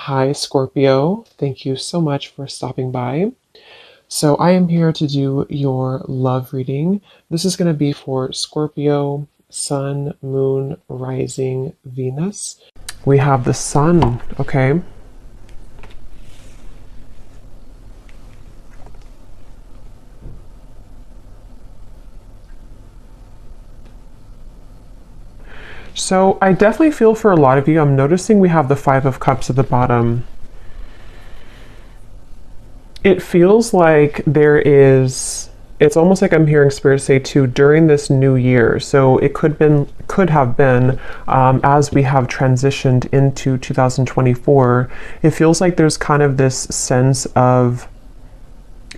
Hi, Scorpio. Thank you so much for stopping by. So, I am here to do your love reading. This is going to be for Scorpio, Sun, Moon, Rising, Venus. We have the Sun, okay? So, I definitely feel for a lot of you, I'm noticing we have the Five of Cups at the bottom. It feels like it's almost like I'm hearing Spirit say too, during this new year. So it could have been, as we have transitioned into 2024, it feels like there's kind of this sense of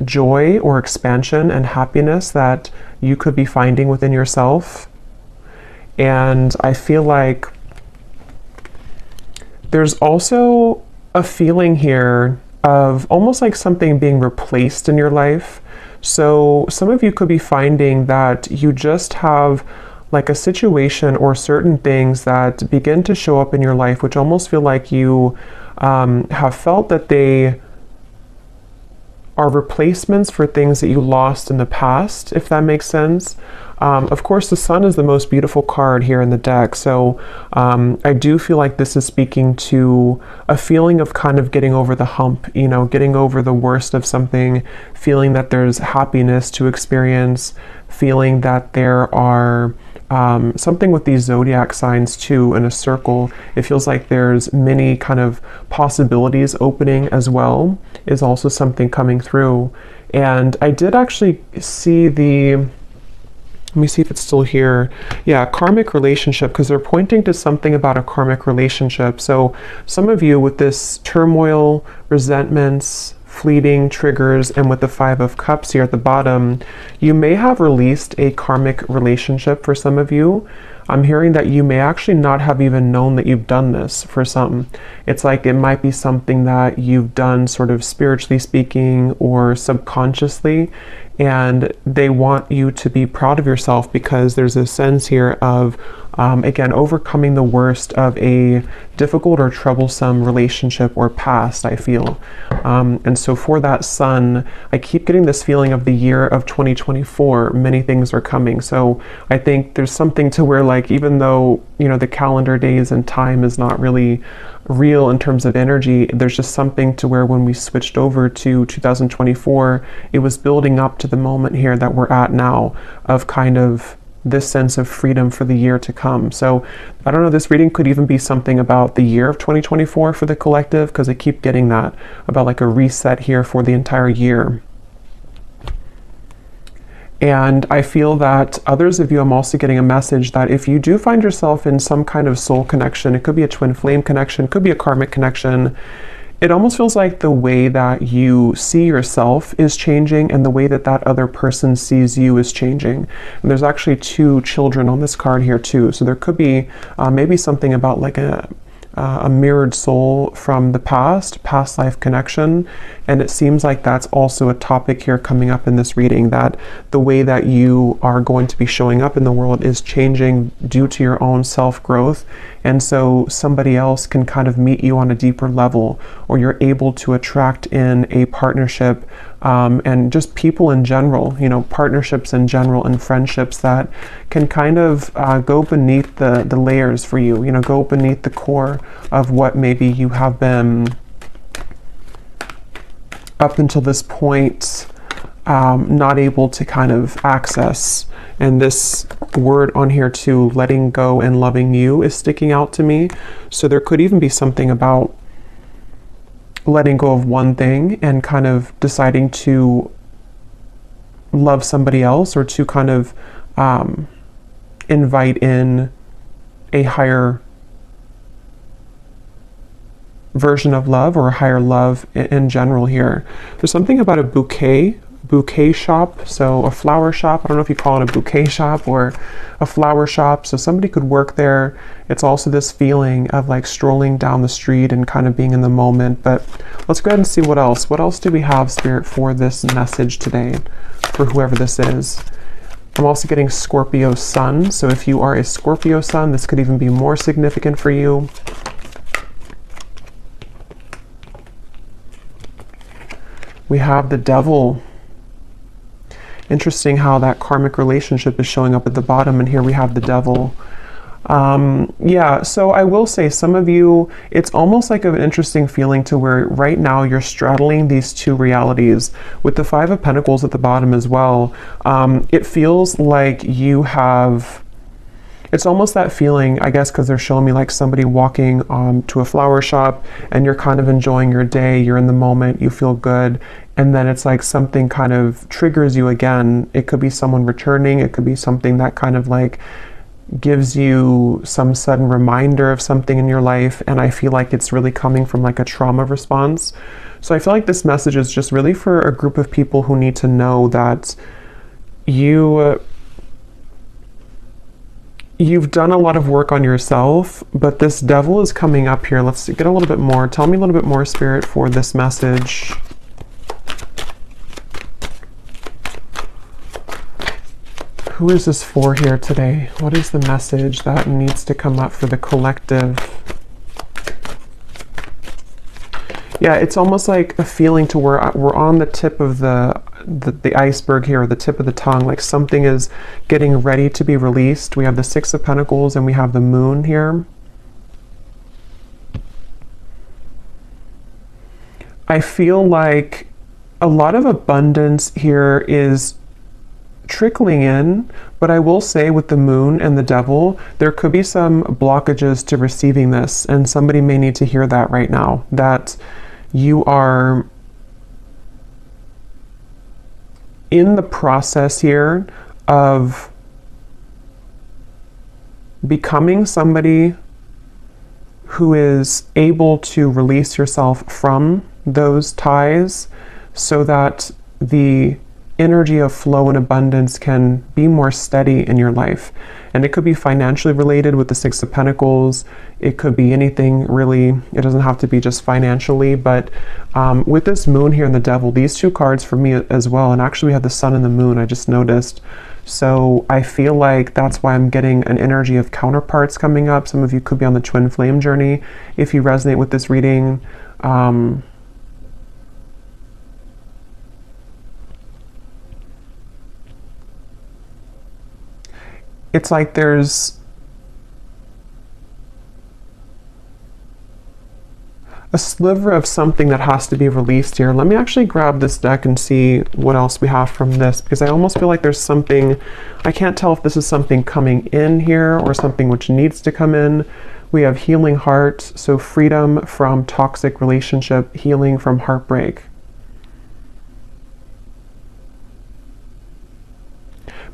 joy or expansion and happiness that you could be finding within yourself. And I feel like there's also a feeling here of almost like something being replaced in your life. So some of you could be finding that you just have like a situation or certain things that begin to show up in your life, which almost feel like you have felt that they are replacements for things that you lost in the past, if that makes sense. Of course, the Sun is the most beautiful card here in the deck, so I do feel like this is speaking to a feeling of kind of getting over the hump, you know, getting over the worst of something, feeling that there's happiness to experience, feeling that there are something with these zodiac signs too in a circle. It feels like there's many kind of possibilities opening as well, is also something coming through. And I did actually see let me see if it's still here. Yeah, karmic relationship, because they're pointing to something about a karmic relationship. So some of you with this turmoil, resentments, fleeting triggers, and with the Five of Cups here at the bottom, you may have released a karmic relationship for some of you. I'm hearing that you may actually not have even known that you've done this for some. It's like it might be something that you've done sort of spiritually speaking or subconsciously, and they want you to be proud of yourself because there's a sense here of again, overcoming the worst of a difficult or troublesome relationship or past, I feel. And so for that Sun, I keep getting this feeling of the year of 2024, many things are coming. So I think there's something to where, like, even though, you know, the calendar days and time is not really real in terms of energy, there's just something to where when we switched over to 2024, it was building up to the moment here that we're at now of kind of this sense of freedom for the year to come. So I don't know, this reading could even be something about the year of 2024 for the collective, because I keep getting that about like a reset here for the entire year. And I feel that others of you, I'm also getting a message that if you do find yourself in some kind of soul connection, it could be a twin flame connection, could be a karmic connection, it almost feels like the way that you see yourself is changing and the way that that other person sees you is changing. And there's actually two children on this card here too. So there could be maybe something about like a mirrored soul from the past life connection. And it seems like that's also a topic here coming up in this reading, that the way that you are going to be showing up in the world is changing due to your own self-growth. And so somebody else can kind of meet you on a deeper level, or you're able to attract in a partnership and just people in general, you know, partnerships in general and friendships that can kind of go beneath the layers for you, you know, go beneath the core of what maybe you have been up until this point not able to kind of access. And this word on here too, letting go and loving you, is sticking out to me. So there could even be something about letting go of one thing and kind of deciding to love somebody else, or to kind of invite in a higher version of love, or a higher love in general here. There's something about a bouquet shop, so a flower shop. I don't know if you call it a bouquet shop or a flower shop. So somebody could work there. It's also this feeling of like strolling down the street and kind of being in the moment. But let's go ahead and see what else. What else do we have, Spirit, for this message today for whoever this is? I'm also getting Scorpio Sun. So if you are a Scorpio Sun, this could even be more significant for you. We have the Devil. Interesting how that karmic relationship is showing up at the bottom, and here we have the Devil. Yeah, so I will say some of you, it's almost like an interesting feeling to where right now you're straddling these two realities. With the Five of Pentacles at the bottom as well, it feels like you have, it's almost that feeling, I guess, because they're showing me like somebody walking to a flower shop and you're kind of enjoying your day, you're in the moment, you feel good, and then it's like something kind of triggers you again. It could be someone returning, it could be something that kind of like gives you some sudden reminder of something in your life, and I feel like it's really coming from like a trauma response. So I feel like this message is just really for a group of people who need to know that you've done a lot of work on yourself, but this Devil is coming up here. Let's get a little bit more. Tell me a little bit more, Spirit, for this message. Who is this for here today? What is the message that needs to come up for the collective? Yeah, it's almost like a feeling to where we're on the tip of the iceberg here, or the tip of the tongue, like something is getting ready to be released. We have the Six of Pentacles and we have the Moon here. I feel like a lot of abundance here is trickling in, but I will say with the Moon and the Devil, there could be some blockages to receiving this, and somebody may need to hear that right now, that you are in the process here of becoming somebody who is able to release yourself from those ties so that the energy of flow and abundance can be more steady in your life. And it could be financially related with the Six of Pentacles. It could be anything really. It doesn't have to be just financially, but with this Moon here and the Devil, these two cards for me as well, and actually we have the Sun and the Moon, I just noticed. So I feel like that's why I'm getting an energy of counterparts coming up. Some of you could be on the twin flame journey if you resonate with this reading. It's like there's a sliver of something that has to be released here. Let me actually grab this deck and see what else we have from this, because I almost feel like there's something, I can't tell if this is something coming in here or something which needs to come in. We have Healing Heart, so freedom from toxic relationship, healing from heartbreak.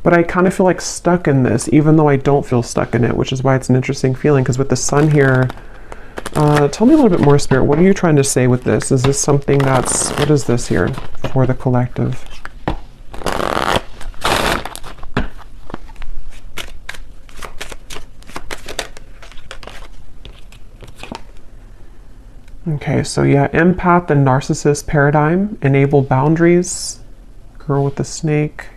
But I kind of feel like stuck in this, even though I don't feel stuck in it, which is why it's an interesting feeling, because with the Sun here, tell me a little bit more, Spirit. What are you trying to say with this? Is this something that's, what is this here for the collective? Okay, so yeah, empath and narcissist paradigm, enable boundaries, girl with the snake.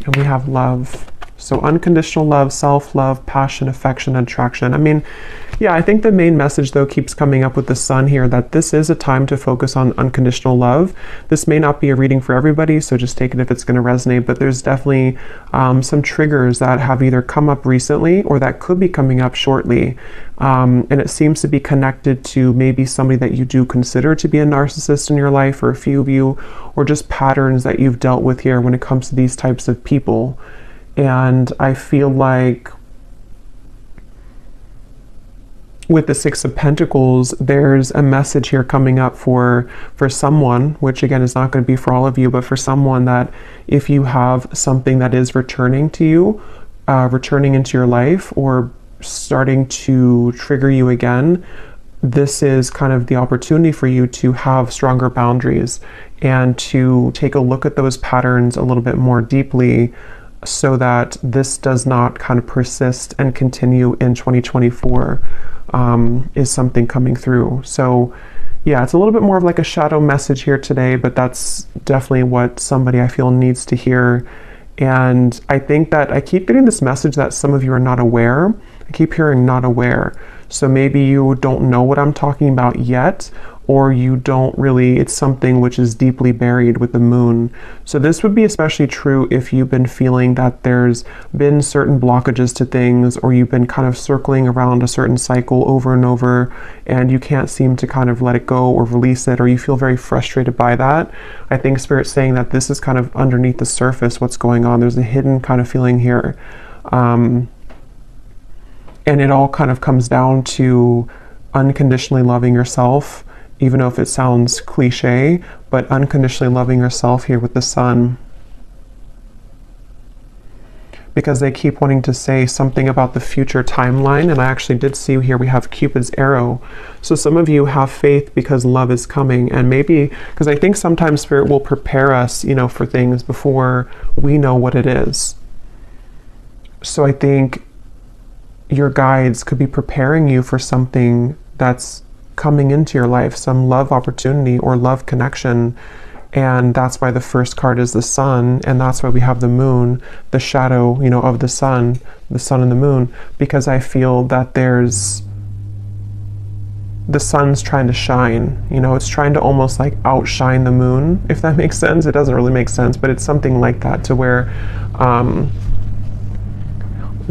And we have love. So unconditional love, self-love, passion, affection, attraction. I mean, yeah, I think the main message though keeps coming up with the Sun here, that this is a time to focus on unconditional love. This may not be a reading for everybody, so just take it if it's going to resonate, but there's definitely some triggers that have either come up recently or that could be coming up shortly. And it seems to be connected to maybe somebody that you do consider to be a narcissist in your life, or a few of you, or just patterns that you've dealt with here when it comes to these types of people. And I feel like with the Six of Pentacles, there's a message here coming up for someone, which again is not going to be for all of you, but for someone, that if you have something that is returning to you, returning into your life, or starting to trigger you again, this is kind of the opportunity for you to have stronger boundaries and to take a look at those patterns a little bit more deeply, so that this does not kind of persist and continue in 2024, is something coming through. So yeah, it's a little bit more of like a shadow message here today, but that's definitely what somebody I feel needs to hear. And I think that I keep getting this message that some of you are not aware, I keep hearing not aware. So maybe you don't know what I'm talking about yet, or you don't really, it's something which is deeply buried with the moon. So this would be especially true if you've been feeling that there's been certain blockages to things, or you've been kind of circling around a certain cycle over and over, and you can't seem to kind of let it go or release it, or you feel very frustrated by that. I think Spirit's saying that this is kind of underneath the surface what's going on. There's a hidden kind of feeling here. And it all kind of comes down to unconditionally loving yourself, even though if it sounds cliche, but unconditionally loving yourself here with the Sun. Because they keep wanting to say something about the future timeline, and I actually did see here we have Cupid's arrow. So some of you have faith because love is coming, and maybe, because I think sometimes Spirit will prepare us, you know, for things before we know what it is. So I think your guides could be preparing you for something that's coming into your life, some love opportunity or love connection. And that's why the first card is the Sun, and that's why we have the moon, the shadow, you know, of the sun and the moon, because I feel that the sun's trying to shine, you know, it's trying to almost like outshine the moon, if that makes sense. It doesn't really make sense, but it's something like that, to where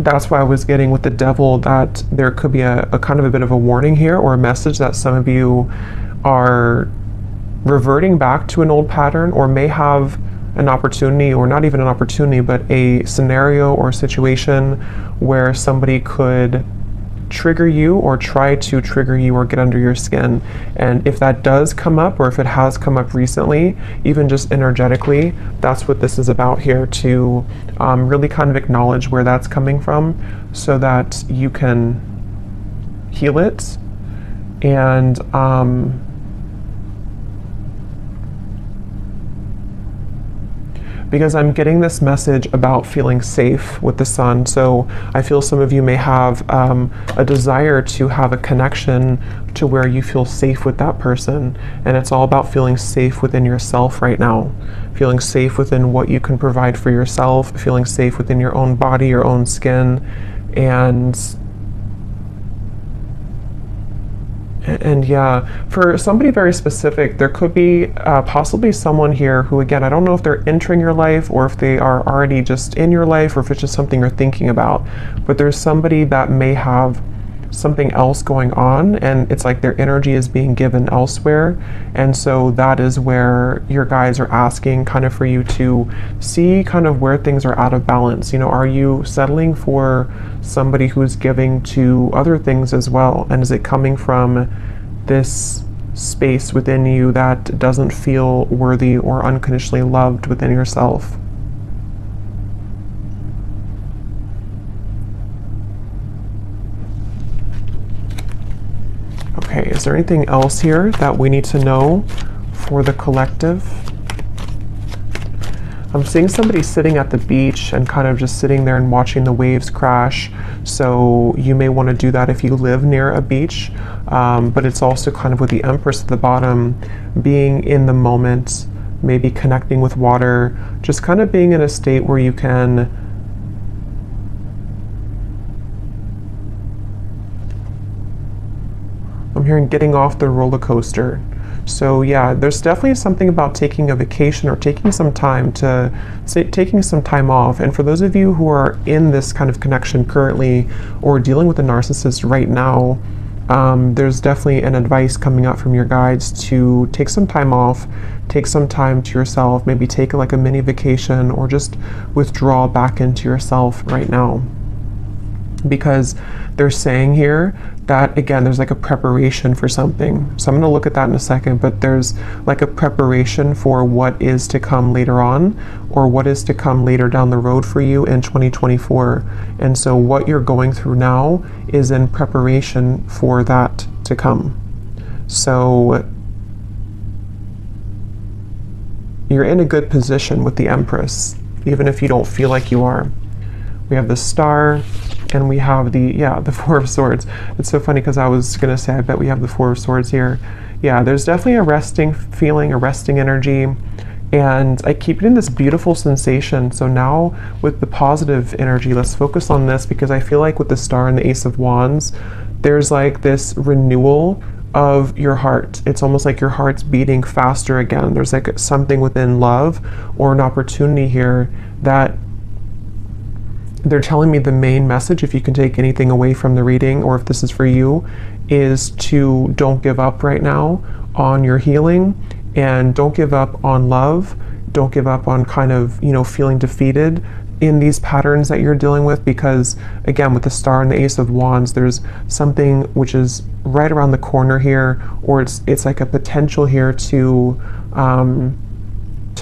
that's why I was getting with the Devil that there could be a kind of a bit of a warning here, or a message that some of you are reverting back to an old pattern, or may have an opportunity, or not even an opportunity, but a scenario or situation where somebody could trigger you or try to trigger you or get under your skin. And if that does come up, or if it has come up recently, even just energetically, that's what this is about here, to really kind of acknowledge where that's coming from so that you can heal it. And because I'm getting this message about feeling safe with the Sun. So I feel some of you may have a desire to have a connection to where you feel safe with that person. And it's all about feeling safe within yourself right now. Feeling safe within what you can provide for yourself, feeling safe within your own body, your own skin. And yeah, for somebody very specific, there could be possibly someone here who, again, I don't know if they're entering your life or if they are already just in your life, or if it's just something you're thinking about, but there's somebody that may have something else going on, and it's like their energy is being given elsewhere. And so that is where your guides are asking kind of for you to see kind of where things are out of balance. You know, are you settling for somebody who's giving to other things as well? And is it coming from this space within you that doesn't feel worthy or unconditionally loved within yourself? Okay, is there anything else here that we need to know for the collective? I'm seeing somebody sitting at the beach and kind of just sitting there and watching the waves crash. So you may want to do that if you live near a beach. But it's also kind of with the Empress at the bottom, being in the moment, maybe connecting with water, just kind of being in a state where you can I'm hearing getting off the roller coaster. So yeah, there's definitely something about taking a vacation or taking some time off. And for those of you who are in this kind of connection currently, or dealing with a narcissist right now, there's definitely an advice coming out from your guides to take some time off, take some time to yourself, maybe take like a mini vacation, or just withdraw back into yourself right now. Because they're saying here that, again, there's like a preparation for something. So I'm going to look at that in a second, but there's like a preparation for what is to come later on, or what is to come later down the road for you in 2024. And so what you're going through now is in preparation for that to come. So you're in a good position with the Empress, even if you don't feel like you are. We have the Star, and we have the Four of Swords. It's so funny because I was going to say, I bet we have the Four of Swords here. Yeah, there's definitely a resting feeling, a resting energy, And I keep getting this beautiful sensation. So now with the positive energy, let's focus on this, because I feel like with the Star and the Ace of Wands, there's like this renewal of your heart. It's almost like your heart's beating faster again. There's like something within love or an opportunity here that they're telling me the main message, if you can take anything away from the reading, or if this is for you, is to don't give up right now on your healing, and don't give up on love. Don't give up on kind of, you know, feeling defeated in these patterns that you're dealing with, because again, with the Star and the Ace of Wands, there's something which is right around the corner here, or it's like a potential here to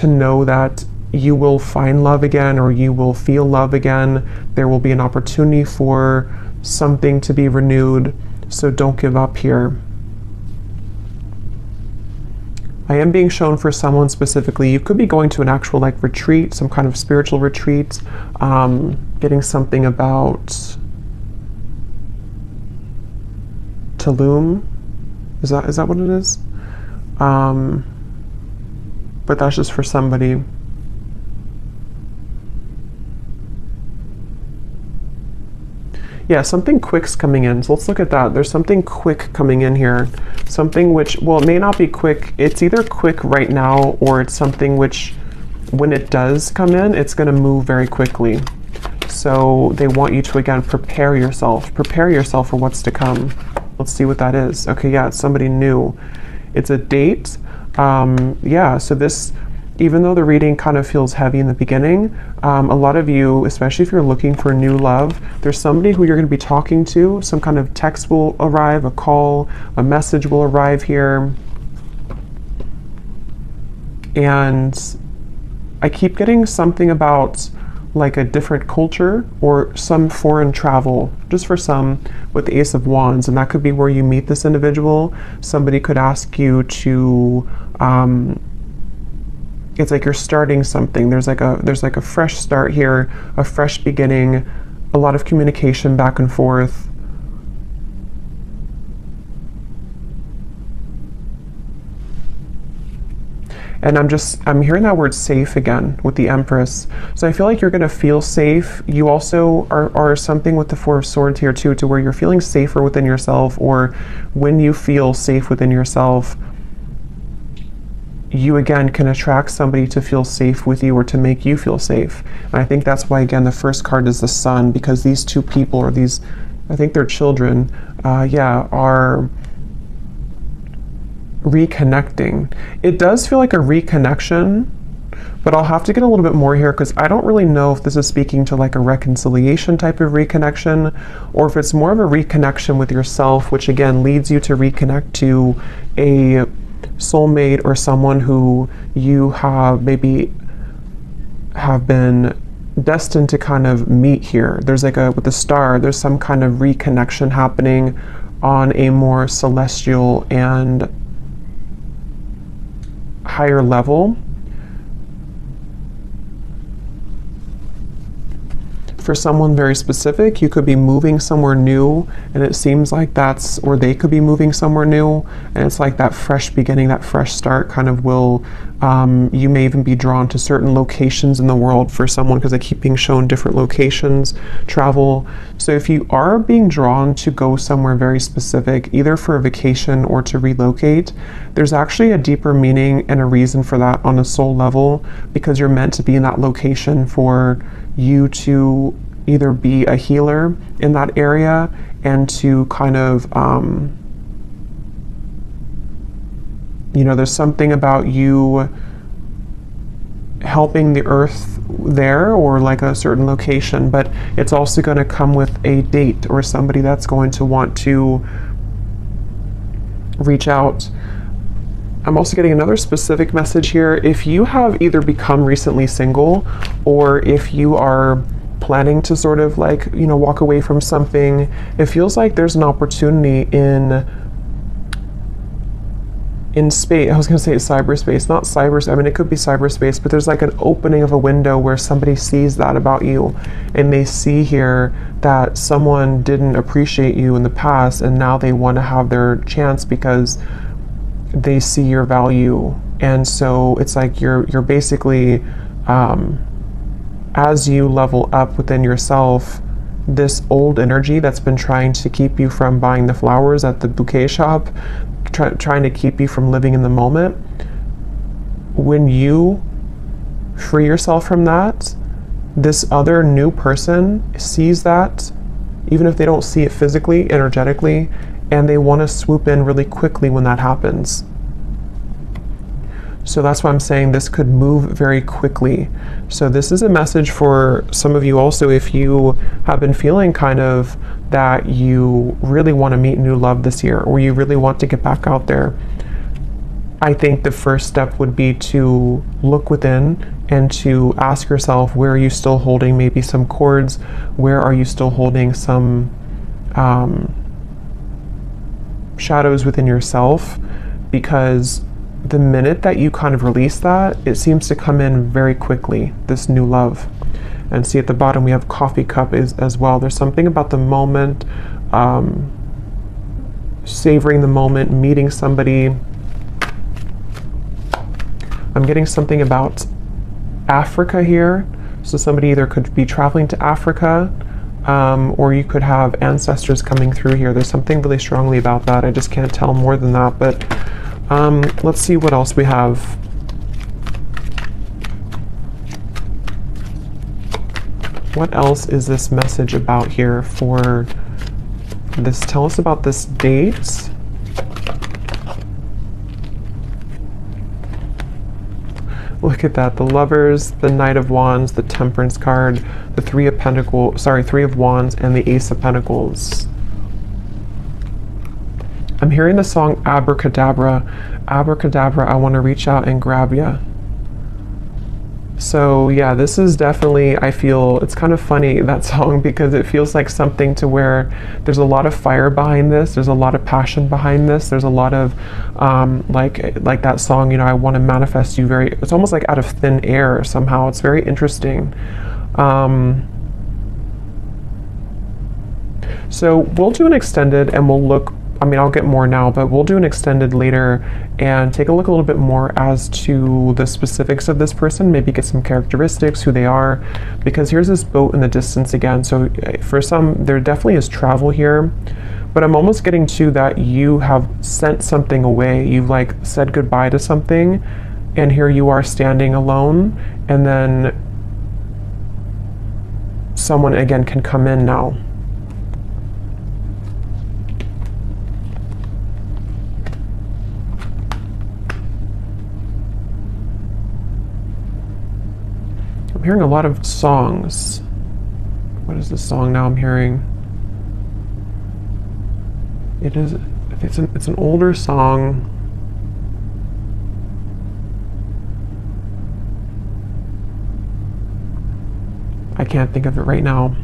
know that you will find love again, or you will feel love again. There will be an opportunity for something to be renewed. So don't give up here. I am being shown for someone specifically. You could be going to an actual like retreat, some kind of spiritual retreat, getting something about Tulum. Is that what it is? But that's just for somebody. Yeah, something quick's coming in. So let's look at that. There's something quick coming in here. Something which, well, it may not be quick. It's either quick right now, or it's something which, when it does come in, it's going to move very quickly. So they want you to, again, prepare yourself. Prepare yourself for what's to come. Let's see what that is. Okay, yeah, it's somebody new. It's a date. Yeah, so this, even though the reading kind of feels heavy in the beginning, a lot of you, especially if you're looking for new love, there's somebody who you're going to be talking to. Some kind of text will arrive, a call, a message will arrive here. And I keep getting something about like a different culture or some foreign travel, just for some, with the Ace of Wands. And that could be where you meet this individual. Somebody could ask you to, it's like you're starting something. There's like a fresh start here, a fresh beginning, a lot of communication back and forth. And I'm hearing that word safe again with the Empress. So I feel like you're going to feel safe. You also are something with the Four of Swords here too, to where you're feeling safer within yourself, or when you feel safe within yourself, you again can attract somebody to feel safe with you, or to make you feel safe. And I think that's why, again, the first card is the Sun, because these two people, or these, I think they're children, are reconnecting. It does feel like a reconnection, but I'll have to get a little bit more here, because I don't really know if this is speaking to like a reconciliation type of reconnection, or if it's more of a reconnection with yourself, which again leads you to reconnect to a soulmate, or someone who you have maybe have been destined to kind of meet here. There's like with the Star, there's some kind of reconnection happening on a more celestial and higher level. For someone very specific, you could be moving somewhere new, and it seems like that's, or they could be moving somewhere new, and it's like that fresh beginning, that fresh start kind of will, you may even be drawn to certain locations in the world for someone, because I keep being shown different locations, travel. So if you are being drawn to go somewhere very specific, either for a vacation or to relocate, there's actually a deeper meaning and a reason for that on a soul level, because you're meant to be in that location for you to either be a healer in that area, and to kind of, you know, there's something about you helping the earth there, or like a certain location, but it's also going to come with a date, or somebody that's going to want to reach out. I'm also getting another specific message here. If you have either become recently single, or if you are planning to sort of like, you know, walk away from something, it feels like there's an opportunity in space. I was going to say cyberspace, not cyberspace. I mean, it could be cyberspace, but there's like an opening of a window where somebody sees that about you, and they see here that someone didn't appreciate you in the past, and now they want to have their chance, because they see your value. And so it's like you're basically, as you level up within yourself, this old energy that's been trying to keep you from buying the flowers at the bouquet shop, trying to keep you from living in the moment, when you free yourself from that, this other new person sees that, even if they don't see it physically, energetically, and they want to swoop in really quickly when that happens. So that's why I'm saying this could move very quickly. So this is a message for some of you also, if you have been feeling kind of that you really want to meet new love this year, or you really want to get back out there. I think the first step would be to look within and to ask yourself, where are you still holding maybe some cords? Where are you still holding some shadows within yourself? Because the minute that you kind of release that, it seems to come in very quickly, this new love. And see at the bottom we have coffee cup as well. There's something about the moment, savoring the moment, meeting somebody. I'm getting something about Africa here. So somebody either could be traveling to Africa, or you could have ancestors coming through here. There's something really strongly about that. I just can't tell more than that, but let's see what else we have. What else is this message about here for this? Tell us about this date. Look at that, the Lovers, the Knight of Wands, the Temperance card, the Three of Wands, and the Ace of Pentacles. I'm hearing the song Abracadabra. Abracadabra, I want to reach out and grab ya. So yeah, this is definitely, I feel, it's kind of funny, that song, because it feels like something to where there's a lot of fire behind this, there's a lot of passion behind this, there's a lot of, like that song, you know, I want to manifest you it's almost like out of thin air somehow. It's very interesting. So we'll do an extended and we'll look, I mean, I'll get more now, but we'll do an extended later and take a look a little bit more as to the specifics of this person, maybe get some characteristics, who they are, because here's this boat in the distance again. So for some, there definitely is travel here, but I'm almost getting to that you have sent something away. You've like said goodbye to something, and here you are standing alone, and then someone again can come in now. I'm hearing a lot of songs. What is the song now I'm hearing? It's an older song. I can't think of it right now.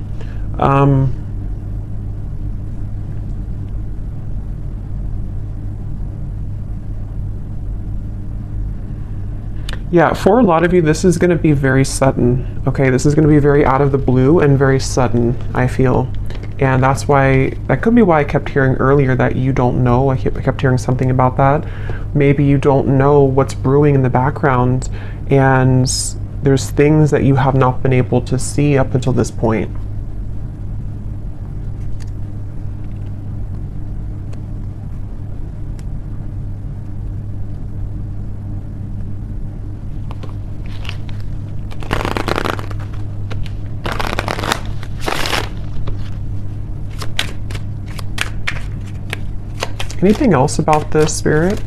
Yeah, for a lot of you, this is going to be very sudden. Okay, this is going to be very out of the blue and very sudden, I feel. And that could be why I kept hearing earlier that you don't know. I kept hearing something about that. Maybe you don't know what's brewing in the background, and there's things that you have not been able to see up until this point. Anything else about this, Spirit?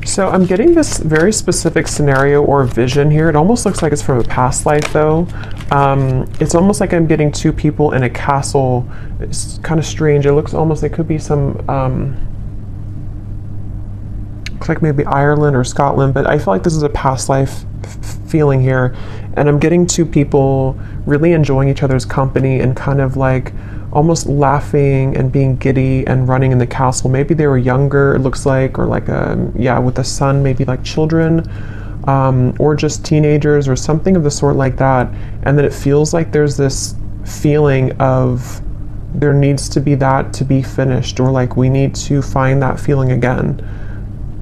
So I'm getting this very specific scenario or vision here. It almost looks like it's from a past life though. It's almost like I'm getting two people in a castle. It's kind of strange. It looks almost like it could be some, looks like maybe Ireland or Scotland, but I feel like this is a past life feeling here. And I'm getting two people really enjoying each other's company and kind of like almost laughing and being giddy and running in the castle. Maybe they were younger, it looks like, or like yeah, with a son, maybe like children, or just teenagers or something of the sort like that. And then it feels like there's this feeling of there needs to be that to be finished, or like we need to find that feeling again.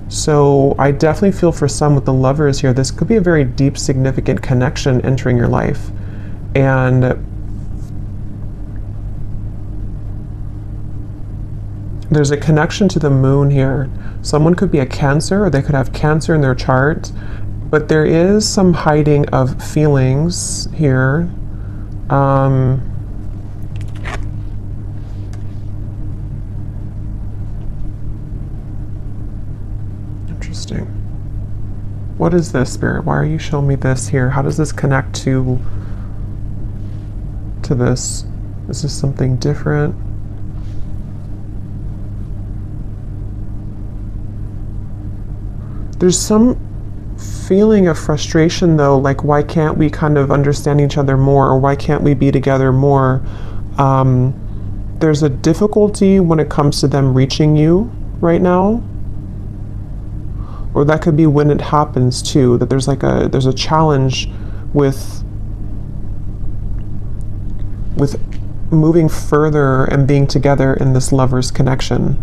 So I definitely feel for some with the Lovers here, this could be a very deep, significant connection entering your life. And there's a connection to the moon here. Someone could be a Cancer, or they could have Cancer in their chart, but there is some hiding of feelings here. Interesting. What is this, Spirit? Why are you showing me this here? How does this connect to this? Is this something different? There's some feeling of frustration though, like why can't we kind of understand each other more, or why can't we be together more? There's a difficulty when it comes to them reaching you right now. Or that could be when it happens too, that there's like there's a challenge with moving further and being together in this Lovers connection.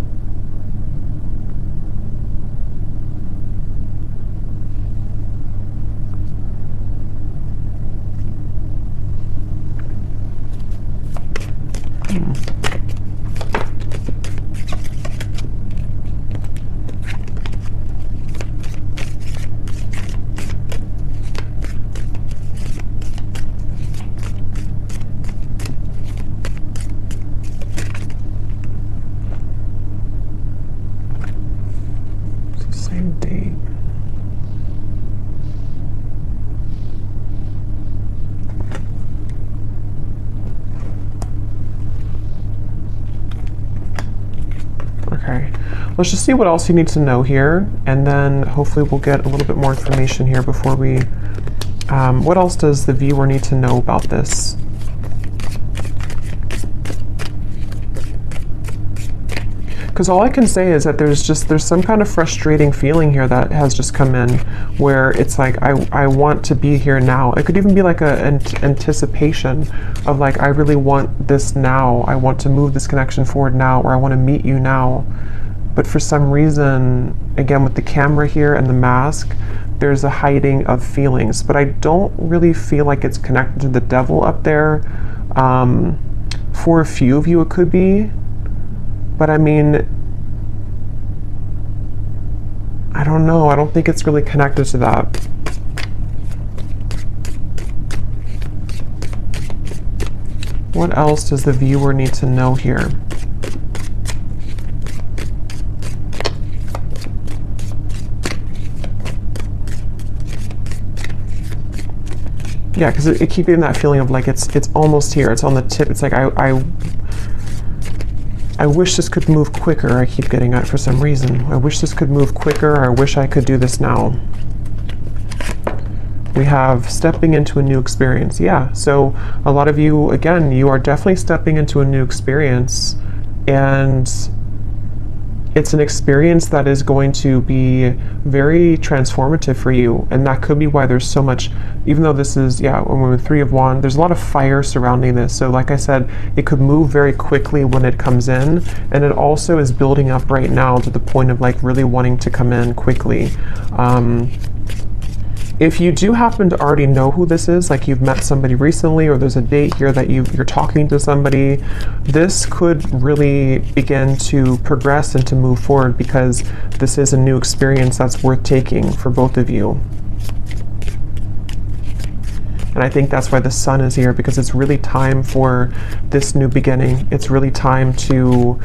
Same date. Okay, let's just see what else you need to know here, and then hopefully we'll get a little bit more information here before we, what else does the viewer need to know about this? Because all I can say is that there's some kind of frustrating feeling here that has just come in, where it's like I want to be here now. It could even be like an anticipation of like, I really want this now. I want to move this connection forward now, or I want to meet you now. But for some reason, again with the camera here and the mask, there's a hiding of feelings. But I don't really feel like it's connected to the devil up there. For a few of you it could be. But I mean, I don't know. I don't think it's really connected to that. What else does the viewer need to know here? Yeah, because it keeps getting that feeling of like it's almost here. It's on the tip. It's like I wish this could move quicker. I keep getting that for some reason. I wish this could move quicker. Or I wish I could do this now. We have stepping into a new experience. Yeah, so a lot of you, again, you are definitely stepping into a new experience, and it's an experience that is going to be very transformative for you. And that could be why there's so much, even though this is, yeah, when we're Three of Wands, there's a lot of fire surrounding this. So like I said, it could move very quickly when it comes in, and it also is building up right now to the point of like really wanting to come in quickly. If you do happen to already know who this is, like you've met somebody recently, or there's a date here that you're talking to somebody, this could really begin to progress and to move forward, because this is a new experience that's worth taking for both of you. And I think that's why the Sun is here, because it's really time for this new beginning. It's really time to,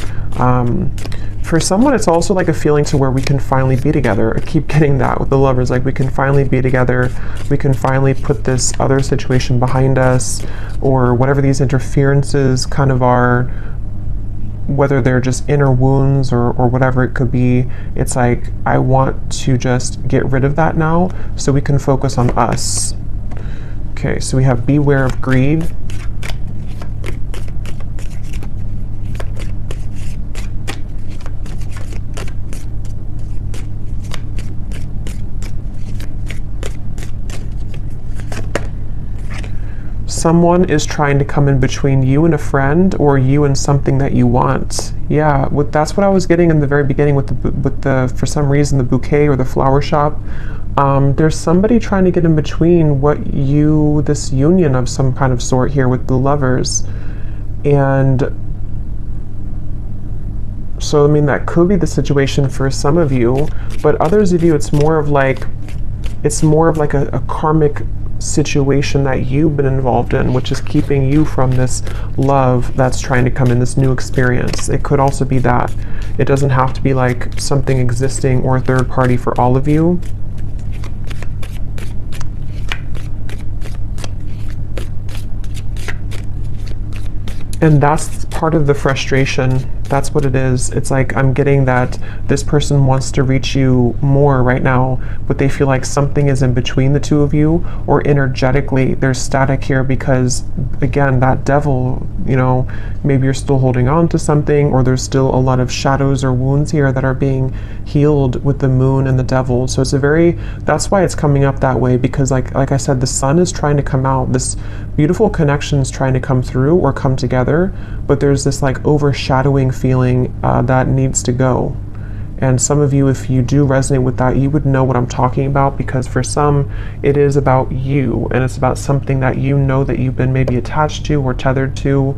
for someone, it's also like a feeling to where we can finally be together. I keep getting that with the Lovers, like we can finally be together. We can finally put this other situation behind us, or whatever these interferences kind of are, whether they're just inner wounds or whatever it could be. It's like, I want to just get rid of that now so we can focus on us. Okay, so we have beware of greed. someone is trying to come in between you and a friend, or you and something that you want. Yeah, that's what I was getting in the very beginning with the for some reason, the bouquet or the flower shop. There's somebody trying to get in between this union of some kind of sort here with the lovers. And so, I mean, that could be the situation for some of you, but others of you, it's more of like a karmic situation that you've been involved in, which is keeping you from this love that's trying to come in, this new experience. It could also be that. It doesn't have to be like something existing or a third party for all of you. And that's part of the frustration. That's what it is. It's like I'm getting that this person wants to reach you more right now, but they feel like something is in between the two of you, or energetically there's static here because, again, that devil, you know, maybe you're still holding on to something, or there's still a lot of shadows or wounds here that are being healed with the moon and the devil. So that's why it's coming up that way, because like I said, the sun is trying to come out. This beautiful connection is trying to come through or come together, but there's this like overshadowing feeling that needs to go. And some of you, if you do resonate with that, you would know what I'm talking about, because for some it is about you, and it's about something that you know that you've been maybe attached to or tethered to,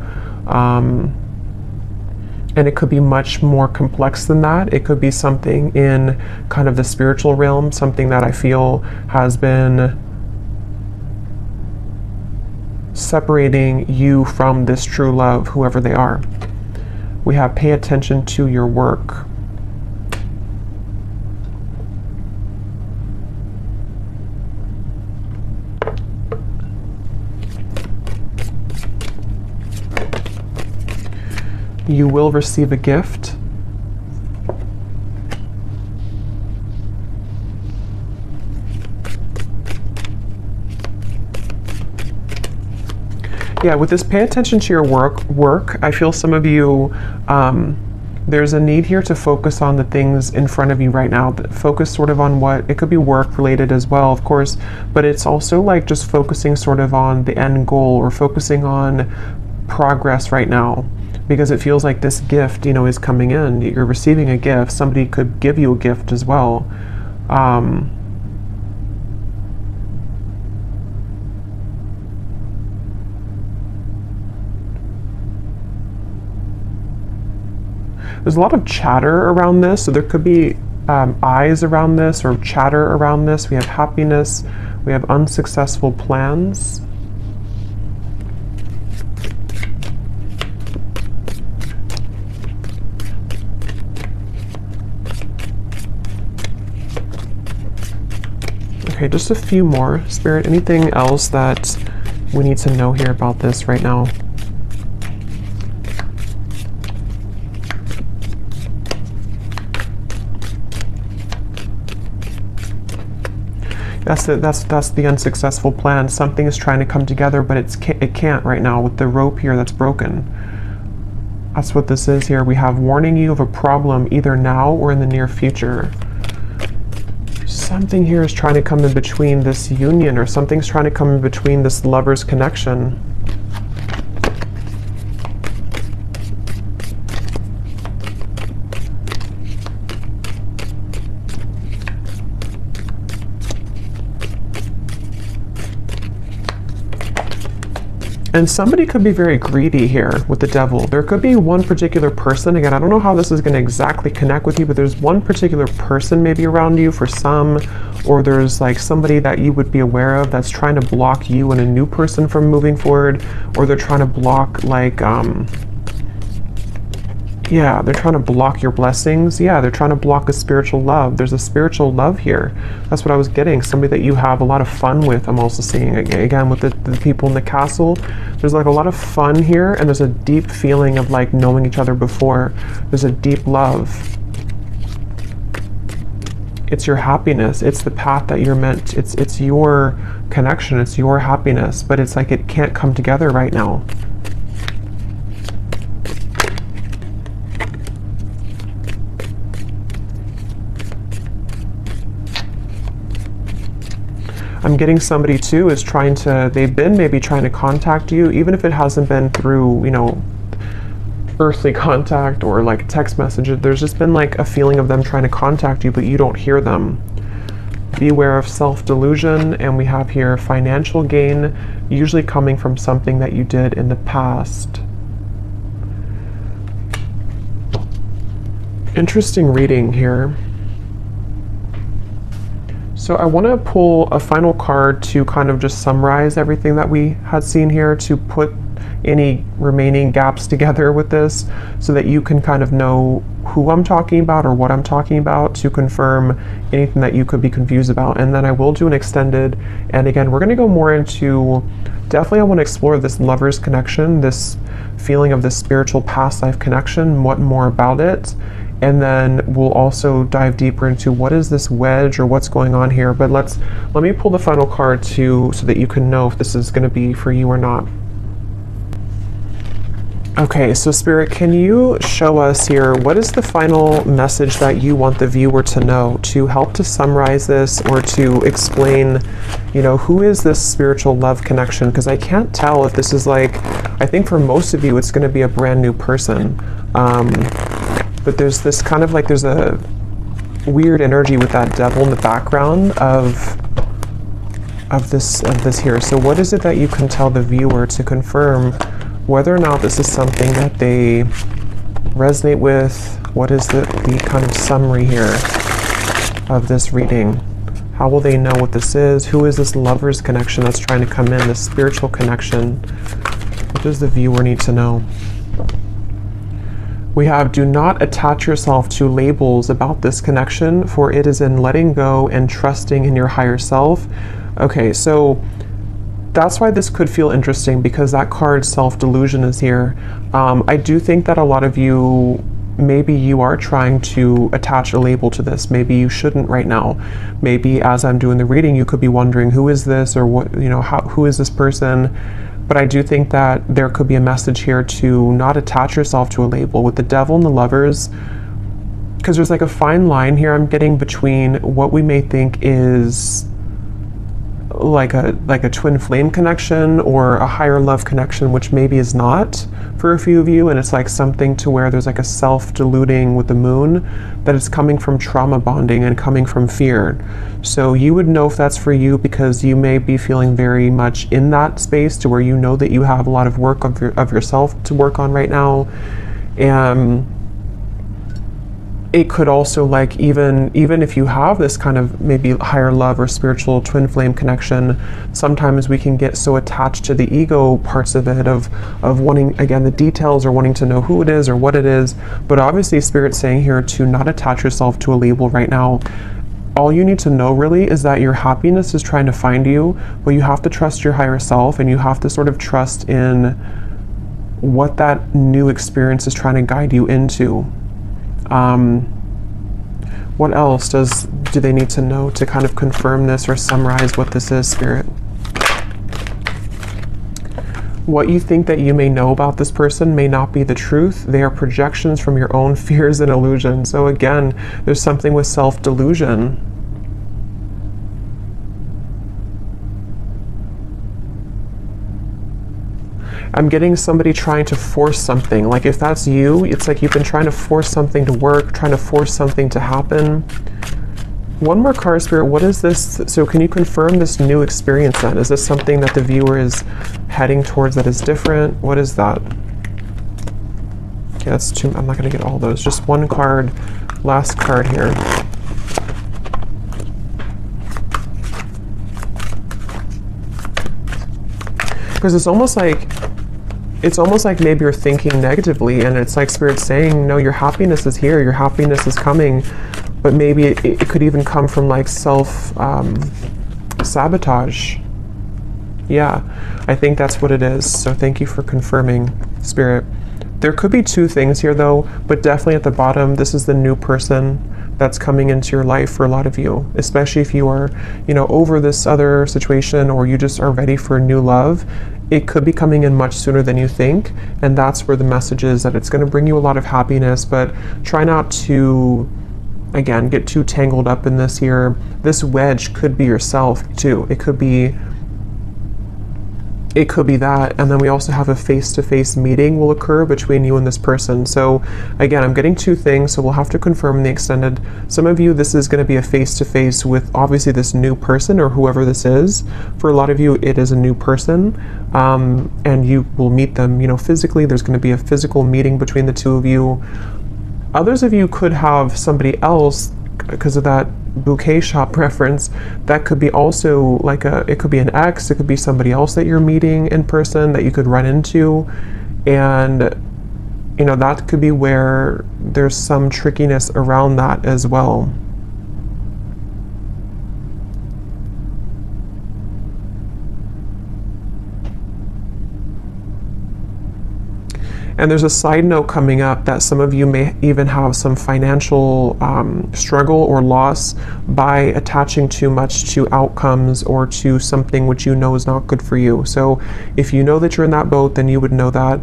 and it could be much more complex than that. It could be something in kind of the spiritual realm, something that I feel has been separating you from this true love, whoever they are. We have pay attention to your work. You will receive a gift. Yeah, with this pay attention to your work, I feel some of you, there's a need here to focus on the things in front of you right now. Focus sort of on what, it could be work related as well, of course, but it's also like just focusing sort of on the end goal, or focusing on progress right now, because it feels like this gift, you know, is coming in. You're receiving a gift. Somebody could give you a gift as well. There's a lot of chatter around this, so there could be eyes around this, or chatter around this. We have happiness, we have unsuccessful plans. Okay, just a few more. Spirit, anything else that we need to know here about this right now? That's the unsuccessful plan. Something is trying to come together, but it can't right now with the rope here that's broken. That's what this is here. We have warning you of a problem either now or in the near future. Something here is trying to come in between this union, or something's trying to come in between this lover's connection. And somebody could be very greedy here with the devil. There could be one particular person. Again, I don't know how this is going to exactly connect with you, but there's one particular person maybe around you for some, or there's like somebody that you would be aware of that's trying to block you and a new person from moving forward, or they're trying to block like, yeah, they're trying to block your blessings. Yeah, they're trying to block a spiritual love. There's a spiritual love here. That's what I was getting. Somebody that you have a lot of fun with. I'm also seeing, again, with the people in the castle. There's like a lot of fun here, and there's a deep feeling of like knowing each other before. There's a deep love. It's your happiness. It's the path that you're meant. It's your connection. It's your happiness. But it's like it can't come together right now. I'm getting somebody too is they've been maybe trying to contact you, even if it hasn't been through, you know, earthly contact or like text messages. There's just been like a feeling of them trying to contact you, but you don't hear them. Beware of self-delusion. And we have here financial gain, usually coming from something that you did in the past. Interesting reading here. So I want to pull a final card to kind of just summarize everything that we had seen here, to put any remaining gaps together with this so that you can kind of know who I'm talking about or what I'm talking about, to confirm anything that you could be confused about. And then I will do an extended, and again, we're going to go more into, definitely I want to explore this lover's connection, this feeling of this spiritual past life connection, what more about it. And then we'll also dive deeper into what is this wedge or what's going on here. But let me pull the final card too, so that you can know if this is going to be for you or not. Okay, so Spirit, can you show us here, what is the final message that you want the viewer to know, to help to summarize this or to explain, you know, who is this spiritual love connection? Because I can't tell if this is like, I think for most of you, it's going to be a brand new person. But there's this kind of like, there's a weird energy with that devil in the background of this here. So what is it that you can tell the viewer to confirm whether or not this is something that they resonate with? What is the kind of summary here of this reading? How will they know what this is? Who is this lover's connection that's trying to come in, this spiritual connection? What does the viewer need to know? We have, do not attach yourself to labels about this connection, for it is in letting go and trusting in your higher self. Okay, so that's why this could feel interesting, because that card self-delusion is here. I do think that a lot of you, maybe you are trying to attach a label to this. Maybe you shouldn't right now. Maybe as I'm doing the reading, you could be wondering, who is this, or what, you know, who is this person? But I do think that there could be a message here to not attach yourself to a label with the devil and the lovers, because there's like a fine line here I'm getting between what we may think is like a twin flame connection or a higher love connection, which maybe is not for a few of you, and it's like something to where there's like a self-deluding with the moon, that it's coming from trauma bonding and coming from fear. So you would know if that's for you, because you may be feeling very much in that space to where you know that you have a lot of work of yourself to work on right now. And it could also, like, even if you have this kind of maybe higher love or spiritual twin flame connection, sometimes we can get so attached to the ego parts of it, of wanting, again, the details, or wanting to know who it is or what it is. But obviously Spirit's saying here to not attach yourself to a label right now. All you need to know really is that your happiness is trying to find you, but you have to trust your higher self, and you have to sort of trust in what that new experience is trying to guide you into. What else do they need to know to kind of confirm this or summarize what this is, Spirit? What you think that you may know about this person may not be the truth. They are projections from your own fears and illusions. So again, there's something with self-delusion. I'm getting somebody trying to force something. Like if that's you, it's like you've been trying to force something to work, trying to force something to happen. One more card, Spirit. What is this? So can you confirm this new experience then? Is this something that the viewer is heading towards that is different? What is that? Okay, that's two. I'm not going to get all those. Just one card. Last card here. Because it's almost like maybe you're thinking negatively, and it's like Spirit saying, no, your happiness is here, your happiness is coming, but maybe it could even come from like sabotage. Yeah, I think that's what it is. So thank you for confirming, Spirit. There could be two things here though, but definitely at the bottom, this is the new person that's coming into your life for a lot of you, especially if you are, you know, over this other situation, or you just are ready for new love. It could be coming in much sooner than you think, and that's where the message is, that it's going to bring you a lot of happiness, but try not to again, get too tangled up in this here. This wedge could be yourself too. It could be that, and then we also have a face-to-face meeting will occur between you and this person. So again, I'm getting two things, so we'll have to confirm in the extended. Some of you, this is going to be a face-to-face with obviously this new person or whoever this is. For a lot of you, it is a new person, and you will meet them, you know, physically. There's going to be a physical meeting between the two of you. Others of you could have somebody else, because of that bouquet shop reference, that could be also like it could be an ex, it could be somebody else that you're meeting in person that you could run into, and you know, that could be where there's some trickiness around that as well. And there's a side note coming up that some of you may even have some financial struggle or loss by attaching too much to outcomes or to something which you know is not good for you. So if you know that you're in that boat, then you would know that,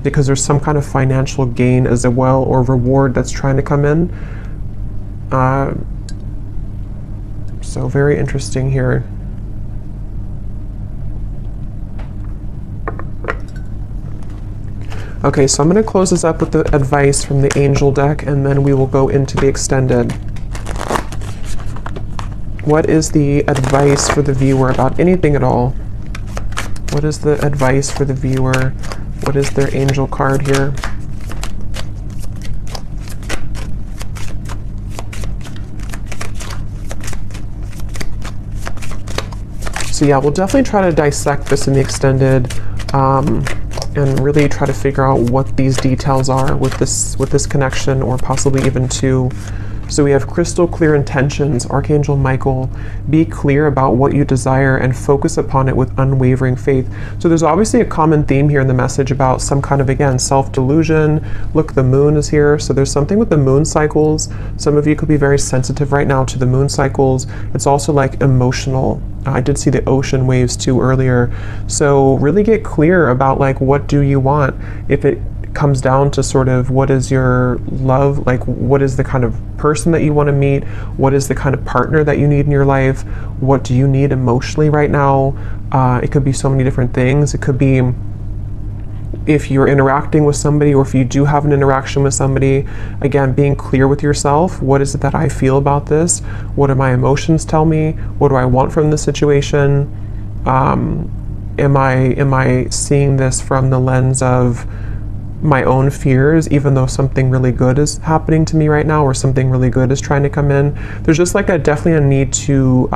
because there's some kind of financial gain as well or reward that's trying to come in. So very interesting here. Okay, so I'm going to close this up with the advice from the angel deck, and then we will go into the extended. What is the advice for the viewer about anything at all? What is the advice for the viewer? What is their angel card here? So yeah, we'll definitely try to dissect this in the extended, and really try to figure out what these details are with this connection, or possibly even two. So we have crystal clear intentions, Archangel Michael. Be clear about what you desire and focus upon it with unwavering faith. So there's obviously a common theme here in the message about some kind of, again, self-delusion. Look, the moon is here. So there's something with the moon cycles. Some of you could be very sensitive right now to the moon cycles. It's also like emotional. I did see the ocean waves too earlier. So really get clear about like, what do you want? If it comes down to sort of what is your love, like what is the kind of person that you want to meet, what is the kind of partner that you need in your life, what do you need emotionally right now. It could be so many different things. It could be if you're interacting with somebody, or if you do have an interaction with somebody, again, being clear with yourself. What is it that I feel about this? What do my emotions tell me? What do I want from this situation? Am I seeing this from the lens of my own fears, even though something really good is happening to me right now, or something really good is trying to come in? There's just like definitely a need to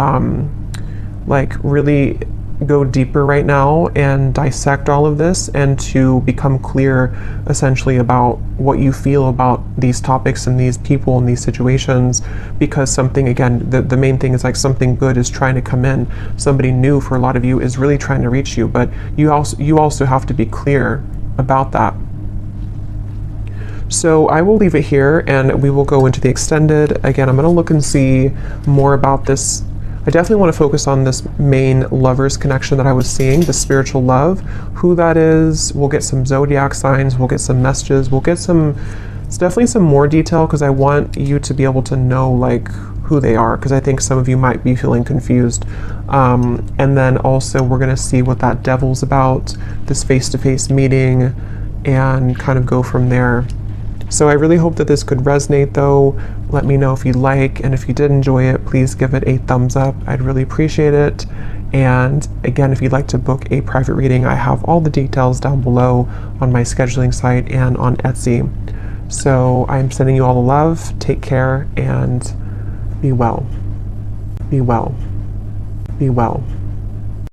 like really go deeper right now and dissect all of this, and to become clear essentially about what you feel about these topics and these people and these situations, because something, again, the main thing is like something good is trying to come in. Somebody new for a lot of you is really trying to reach you, but you also have to be clear about that. So I will leave it here, and we will go into the extended. Again, I'm going to look and see more about this. I definitely want to focus on this main lovers connection that I was seeing, the spiritual love, who that is. We'll get some zodiac signs, we'll get some messages, we'll get it's definitely some more detail, because I want you to be able to know like who they are, because I think some of you might be feeling confused. And then also we're going to see what that devil's about, this face-to-face meeting, and kind of go from there. So I really hope that this could resonate though. Let me know if you like, and if you did enjoy it, please give it a thumbs up. I'd really appreciate it. And again, if you'd like to book a private reading, I have all the details down below on my scheduling site and on Etsy. So I'm sending you all the love. Take care and be well. Be well. Be well.